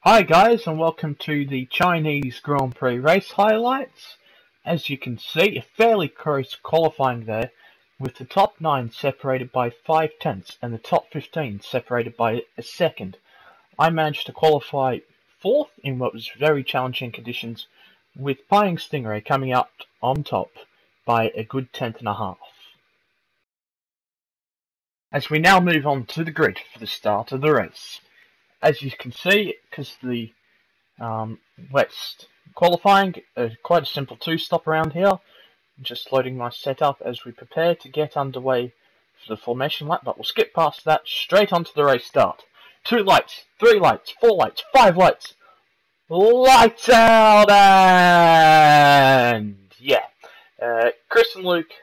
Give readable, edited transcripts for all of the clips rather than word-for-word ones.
Hi guys, and welcome to the Chinese Grand Prix race highlights. As you can see, a fairly close qualifying there, with the top 9 separated by 5/10 and the top 15 separated by a second. I managed to qualify 4th in what was very challenging conditions, with Pying Stingray coming out on top by a good 10th and a half. As we now move on to the grid for the start of the race. As you can see, because the West qualifying, quite a simple two-stop around here. Just loading my setup as we prepare to get underway for the formation lap, but we'll skip past that straight onto the race start. 2 lights, 3 lights, 4 lights, 5 lights. Lights out, and yeah, Chris and Luke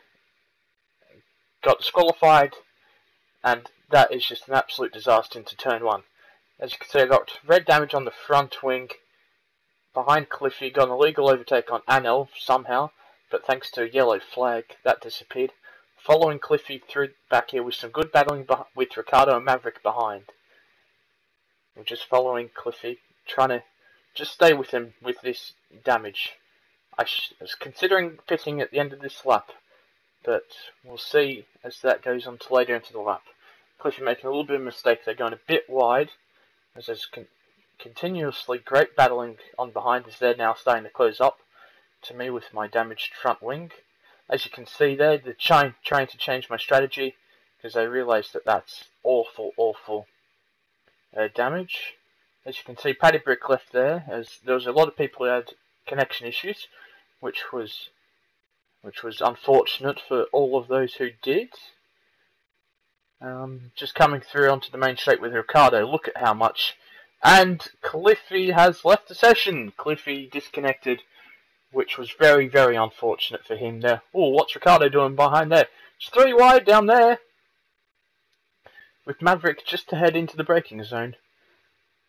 got disqualified, and that is just an absolute disaster into turn 1. As you can see, I got red damage on the front wing. Behind Cliffy, got an illegal overtake on Anel somehow, but thanks to a yellow flag, that disappeared. Following Cliffy through back here with some good battling with Ricardo and Maverick behind. We're just following Cliffy, trying to just stay with him with this damage. I was considering pitting at the end of this lap, but we'll see as that goes on to later into the lap. Cliffy making a little bit of a mistake, they're going a bit wide. As there's continuously great battling on behind as they're now starting to close up to me with my damaged front wing. As you can see there, they're trying to change my strategy because they realise that that's awful damage. As you can see, Paddy Brick left there, as there was a lot of people who had connection issues, which was unfortunate for all of those who did. Just coming through onto the main straight with Ricardo. Look at how much. And Cliffy has left the session. Cliffy disconnected, which was very unfortunate for him there. Oh, what's Ricardo doing behind there? It's 3 wide down there. With Maverick just to head into the braking zone.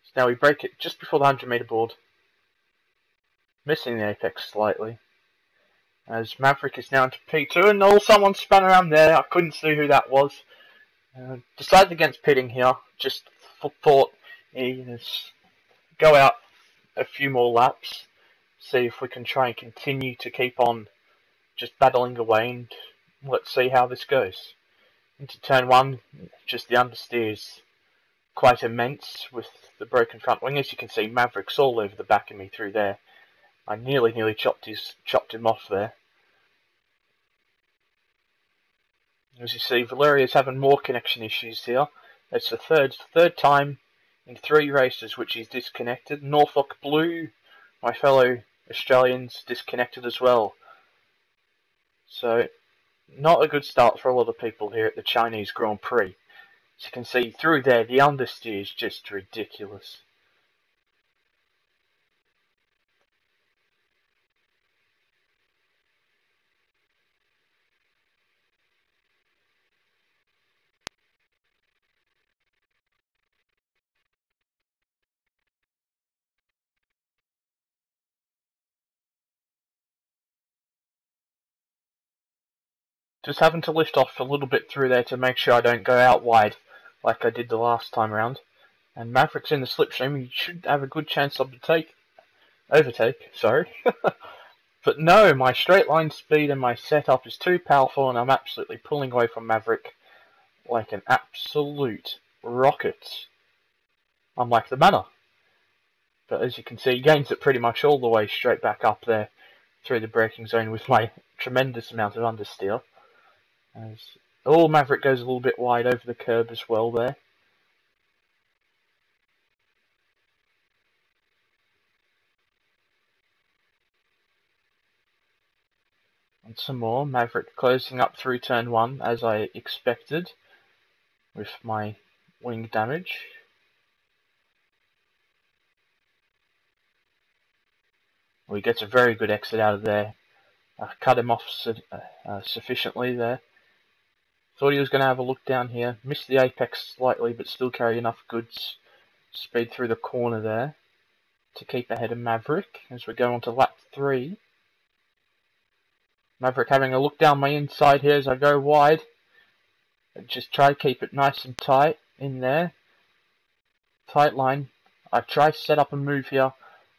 So now we break it just before the 100-meter board. Missing the apex slightly. As Maverick is now into P2, and Norl, someone spun around there. I couldn't see who that was. Decided against pitting here, just thought go out a few more laps, see if we can try and continue to keep on just battling away, and let's see how this goes. Into turn 1, just the understeer is quite immense with the broken front wing. As you can see, Maverick's all over the back of me through there. I nearly chopped him off there. As you see, Valeria's having more connection issues here. It's the third time in 3 races which he's disconnected. Norfolk Blue, my fellow Australians, disconnected as well. So, not a good start for a lot of people here at the Chinese Grand Prix. As you can see through there, the understeer is just ridiculous. Just having to lift off a little bit through there to make sure I don't go out wide like I did the last time around. And Maverick's in the slipstream, he should have a good chance of overtake, sorry. But no, my straight line speed and my setup is too powerful, and I'm absolutely pulling away from Maverick like an absolute rocket. Unlike the Manor. But as you can see, he gains it pretty much all the way straight back up there through the braking zone with my tremendous amount of understeer. Maverick goes a little bit wide over the curb as well there. And some more. Maverick closing up through turn 1 as I expected with my wing damage. Well, he gets a very good exit out of there. I cut him off sufficiently there. Thought he was going to have a look down here. Missed the apex slightly, but still carry enough good speed through the corner there to keep ahead of Maverick as we go on to lap 3. Maverick having a look down my inside here as I go wide. Just try to keep it nice and tight in there. Tight line. I try to set up a move here,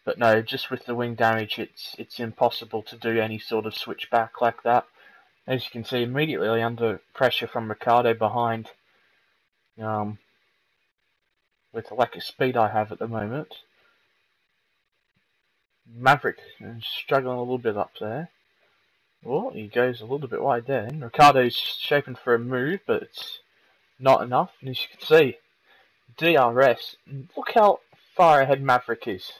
but no, just with the wing damage, it's impossible to do any sort of switch back like that. As you can see, immediately under pressure from Ricardo behind, with the lack of speed I have at the moment. Maverick is struggling a little bit up there. Oh, he goes a little bit wide there. Ricardo's shaping for a move, but it's not enough. And as you can see, DRS, look how far ahead Maverick is.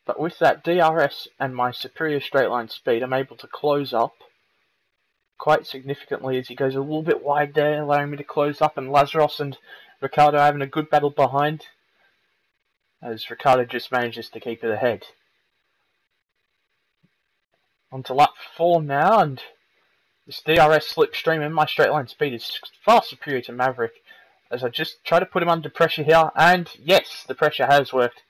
But with that DRS and my superior straight line speed, I'm able to close up quite significantly as he goes a little bit wide there, allowing me to close up, and Lazarus and Ricardo having a good battle behind, as Ricardo just manages to keep it ahead. On to lap 4 now, and this DRS slipstream and my straight line speed is far superior to Maverick, as I just try to put him under pressure here, and yes, the pressure has worked,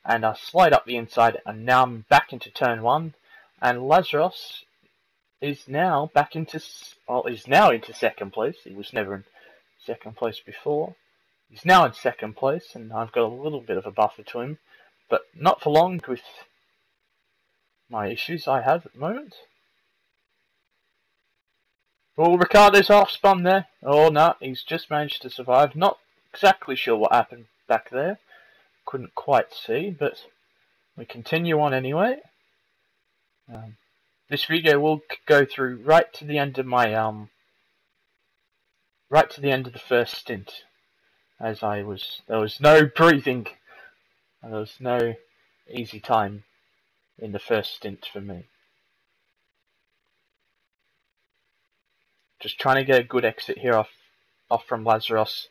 and I slide up the inside, and now I'm back into turn 1, and Lazarus is now back into, well, he's now into second place. He was never in second place before. He's now in second place, and I've got a little bit of a buffer to him, but not for long with my issues I have at the moment. Oh, Ricardo's half spun there. Oh no, he's just managed to survive. Not exactly sure what happened back there. Couldn't quite see, but we continue on anyway. This video will go through right to the end of my right to the end of the first stint, as there was no breathing, and there was no easy time in the first stint for me. Just trying to get a good exit here off from Lazarus.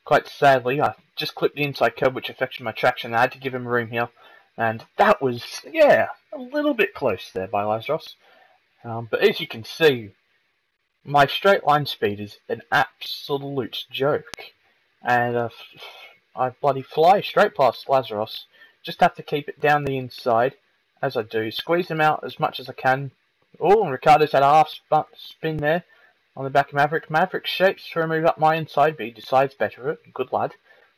Quite sadly, I just clipped the inside curb, which affected my traction. I had to give him room here, and that was, yeah, a little bit close there by Lazarus. But as you can see, my straight line speed is an absolute joke, and I bloody fly straight past Lazarus. Just have to keep it down the inside, as I do. Squeeze him out as much as I can. Oh, and Ricardo's had a half spin there on the back of Maverick. Maverick shapes for a move up my inside, but he decides better it. Good lad.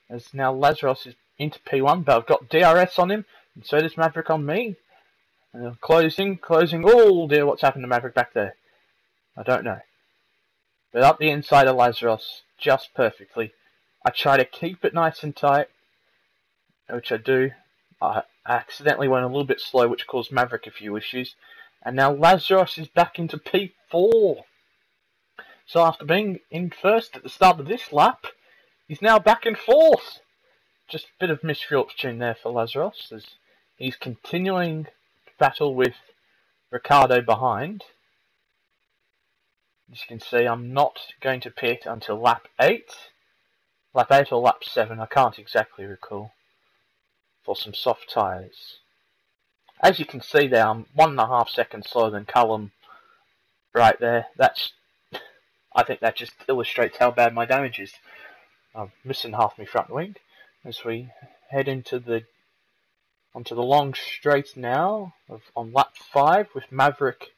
As now Lazarus is into P1, but I've got DRS on him, and so does Maverick on me. And closing. Oh dear, what's happened to Maverick back there? I don't know. But up the inside of Lazarus, just perfectly. I try to keep it nice and tight, which I do. I accidentally went a little bit slow, which caused Maverick a few issues. And now Lazarus is back into P4. So after being in first at the start of this lap, he's now back in fourth. Just a bit of misfortune there for Lazarus, as he's continuing to battle with Ricardo behind. As you can see, I'm not going to pit until lap 8. Lap 8 or lap 7, I can't exactly recall, for some soft tyres. As you can see there, I'm 1.5 seconds slower than Cullum right there. I think that just illustrates how bad my damage is. I'm missing half my front wing as we head onto the long straight now on lap 5 with Maverick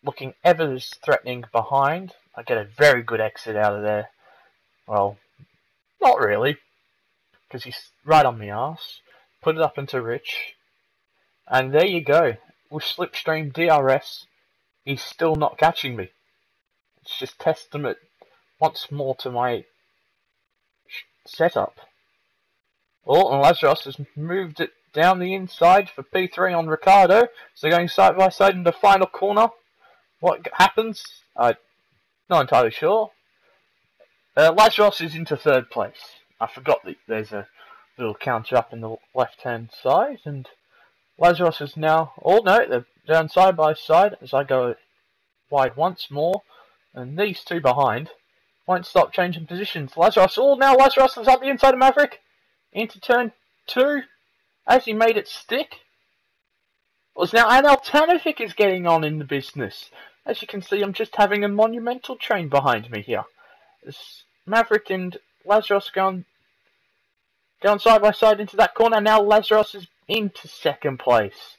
looking ever as threatening behind. I get a very good exit out of there. Well, not really, because he's right on my arse. Put it up into Rich, and there you go. With slipstream DRS, he's still not catching me. It's just testament once more to my setup. Oh, and Lazarus has moved it down the inside for P3 on Ricardo. So going side by side in the final corner. What happens? I'm not entirely sure. Lazarus is into third place. I forgot that there's a little counter up in the left-hand side, and Lazarus is now... Oh no, they're down side by side as I go wide once more, and these two behind won't stop changing positions. Lazarus, oh, now Lazarus is up the inside of Maverick into turn 2 as he made it stick. Well, now an Altanovic is getting on in the business. As you can see, I'm just having a monumental train behind me here. As Maverick and Lazarus going side by side into that corner. Now Lazarus is into second place.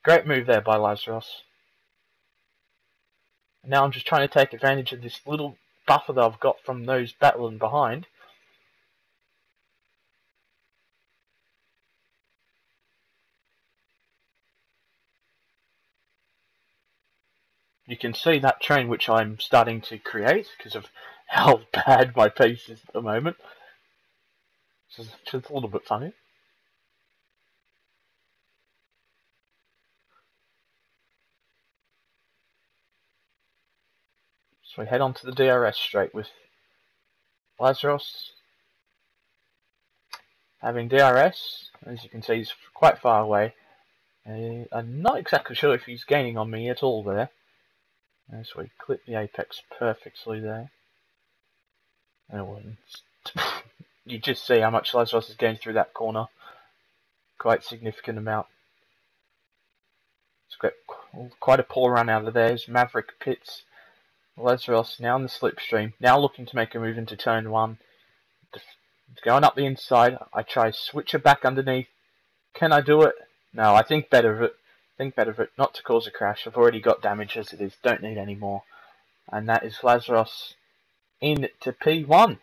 Great move there by Lazarus. Now I'm just trying to take advantage of this little buffer that I've got from those battling behind. you can see that train which I'm starting to create because of how bad my pace is at the moment. Which is just a little bit funny. So we head on to the DRS straight with Lazarus having DRS. As you can see, he's quite far away. I'm not exactly sure if he's gaining on me at all there. So we clip the apex perfectly there. You just see how much Lazarus is going through that corner. Quite significant amount. It's got quite a poor run out of there. As Maverick pits Lazarus now in the slipstream. Now looking to make a move into turn 1. Going up the inside. I try switch it back underneath. Can I do it? No, I think better of it. Not to cause a crash. I've already got damage as it is. Don't need any more. And that is Lazarus into P1.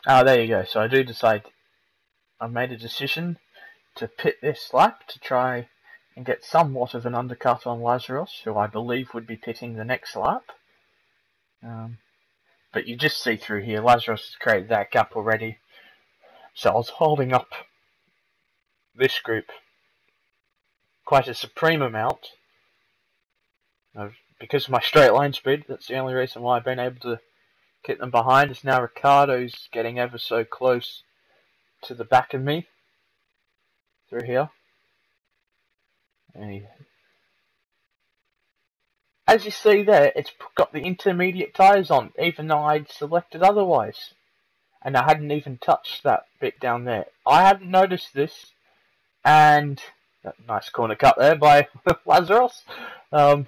There you go. So I made a decision to pit this lap to try and get somewhat of an undercut on Lazarus, who I believe would be pitting the next lap. But you just see through here, Lazarus has created that gap already. So I was holding up this group quite a supreme amount. Because of my straight line speed, that's the only reason why I've been able to keep them behind. Is now Ricardo's getting ever so close to the back of me through here. And as you see there, it's got the intermediate tyres on, even though I'd selected otherwise. And I hadn't even touched that bit down there. I hadn't noticed this. And that nice corner cut there by Lazarus. And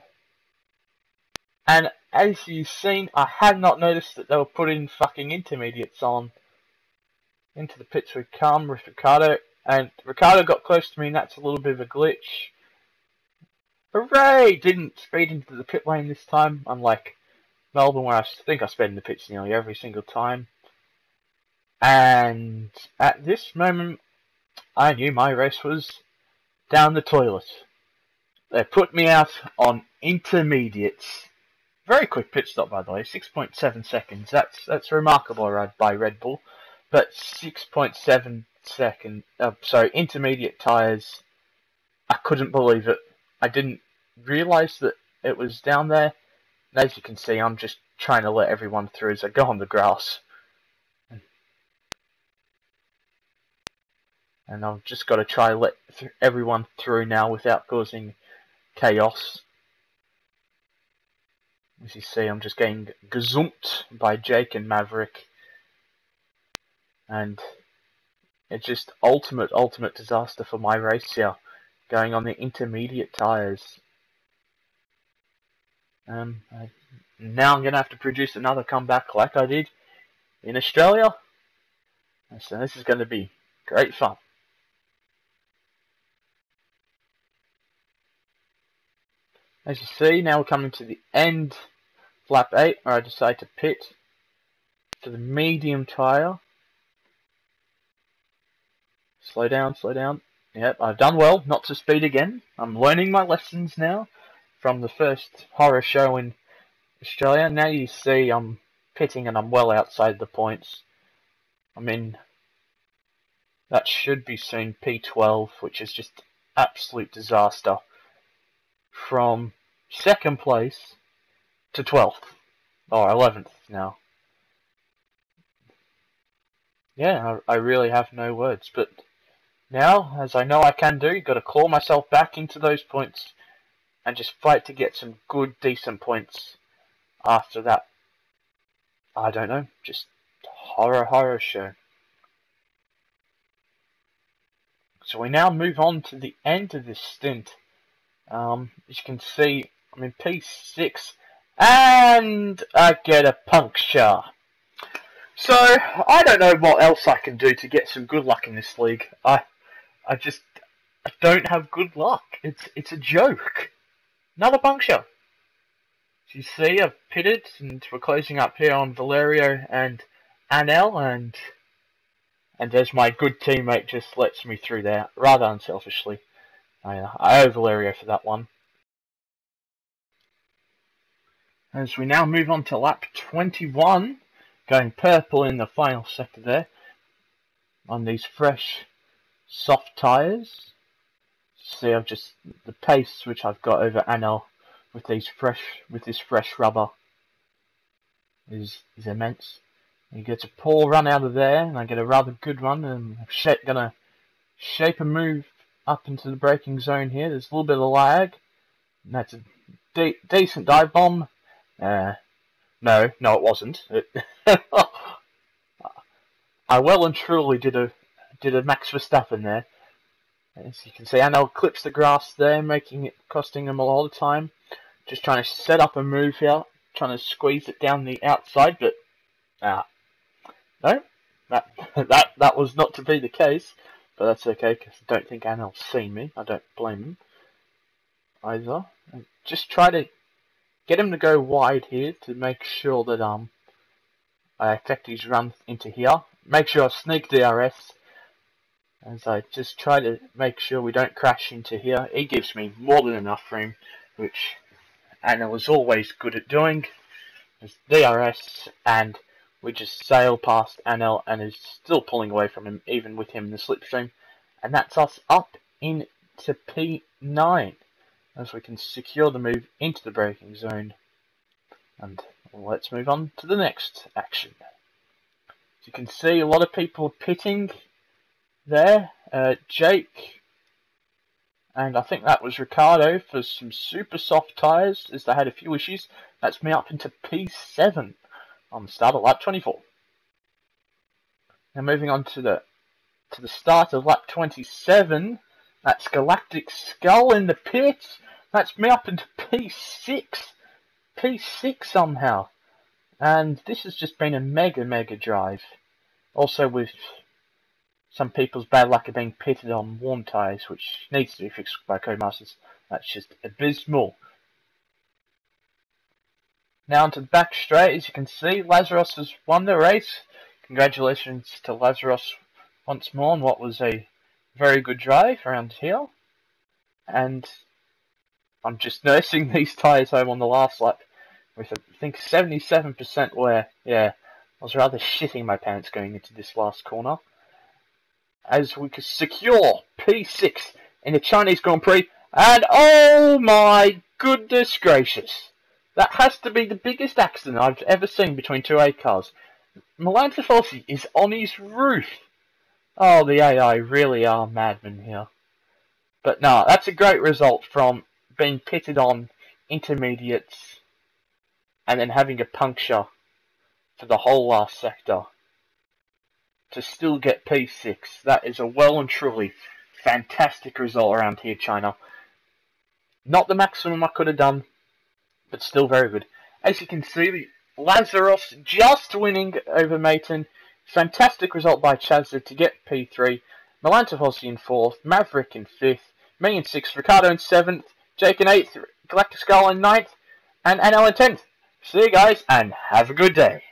as you've seen, I had not noticed that they were putting fucking intermediates on. Into the pits we come with Ricardo. And Ricardo got close to me, and that's a little bit of a glitch. Hooray! Didn't speed into the pit lane this time, unlike Melbourne, where I think I sped in the pits nearly every single time. And at this moment, I knew my race was down the toilet. They put me out on intermediates. Very quick pit stop, by the way, 6.7 seconds. That's remarkable by Red Bull. But 6.7 seconds, intermediate tyres, I couldn't believe it. I didn't realise that it was down there. And as you can see, I'm just trying to let everyone through as I go on the grass. And I've just got to try to let everyone through now without causing chaos. As you see, I'm just getting gazumped by Jake and Maverick. And it's just ultimate disaster for my race here. Going on the intermediate tyres. Now I'm going to have to produce another comeback like I did in Australia. And so this is going to be great fun. As you see, now we're coming to the end of lap 8, where I decide to pit for the medium tyre. Slow down. Yep, I've done well not to speed again. I'm learning my lessons now from the first horror show in Australia. Now you see I'm pitting and I'm well outside the points. That should be soon P12, which is just absolute disaster. From 2nd place to 12th, or 11th now. Yeah, I really have no words, but now, as I know I can do, got to claw myself back into those points and just fight to get some good, decent points after that. I don't know, just horror show. So we now move on to the end of this stint. As you can see, I'm in P6, and I get a puncture. So, I don't know what else I can do to get some good luck in this league. I don't have good luck. It's a joke. another puncture. As you see, I've pitted, and we're closing up here on Valerio and Anel, and as my good teammate just lets me through there, rather unselfishly. I owe Valerio for that one. As we now move on to lap 21, going purple in the final sector there, on these fresh, soft tyres. See, I've just the pace which I've got over Anel with this fresh rubber is immense. He gets a poor run out of there, and I get a rather good run, and I'm gonna shape a move up into the braking zone here. There's a little bit of lag, and that's a decent dive bomb. No, it wasn't. I well and truly did a Max Verstappen there. As you can see, Anel clips the grass there, costing him a lot of time. Just trying to set up a move here, trying to squeeze it down the outside, but no, that was not to be the case. But that's okay, because I don't think Anel's seen me. I don't blame him either. And just try to get him to go wide here to make sure that I affect his run into here. Make sure I sneak DRS. As I just try to make sure we don't crash into here. He gives me more than enough room, which Anel was always good at doing. There's DRS, and we just sail past Anel and is still pulling away from him, even with him in the slipstream. And that's us up into P9, as we can secure the move into the braking zone. And let's move on to the next action. As you can see, a lot of people pitting there. Jake, and I think that was Ricardo, for some super soft tyres, as they had a few issues. That's me up into P7 on the start of lap 24. Now moving on to the start of lap 27. That's Galactic Skull in the pits. That's me up into P6 somehow. And this has just been a mega drive. Also with some people's bad luck of being pitted on warm tyres, which needs to be fixed by Codemasters. That's just abysmal. Now onto the back straight. As you can see, Lazarus has won the race. Congratulations to Lazarus once more on what was a very good drive around here. And I'm just nursing these tyres home on the last lap with, I think, 77% wear. Yeah, I was rather shitting my pants going into this last corner. As we can secure P6 in the Chinese Grand Prix. And oh my goodness gracious, that has to be the biggest accident I've ever seen between two A cars. Milan Tifosi is on his roof. Oh, the AI really are madmen here. But no, that's a great result from being pitted on intermediates and then having a puncture for the whole last sector to still get P6. That is a well and truly fantastic result around here, China. Not the maximum I could have done, but still very good. As you can see, Lazarus just winning over Maton. Fantastic result by Chazza to get P3. Milan Tifosi in 4th, Maverick in 5th, me in 6th, Ricardo in 7th, Jake in 8th, Galactic Skull in 9th, and Anel in 10th. See you guys, and have a good day.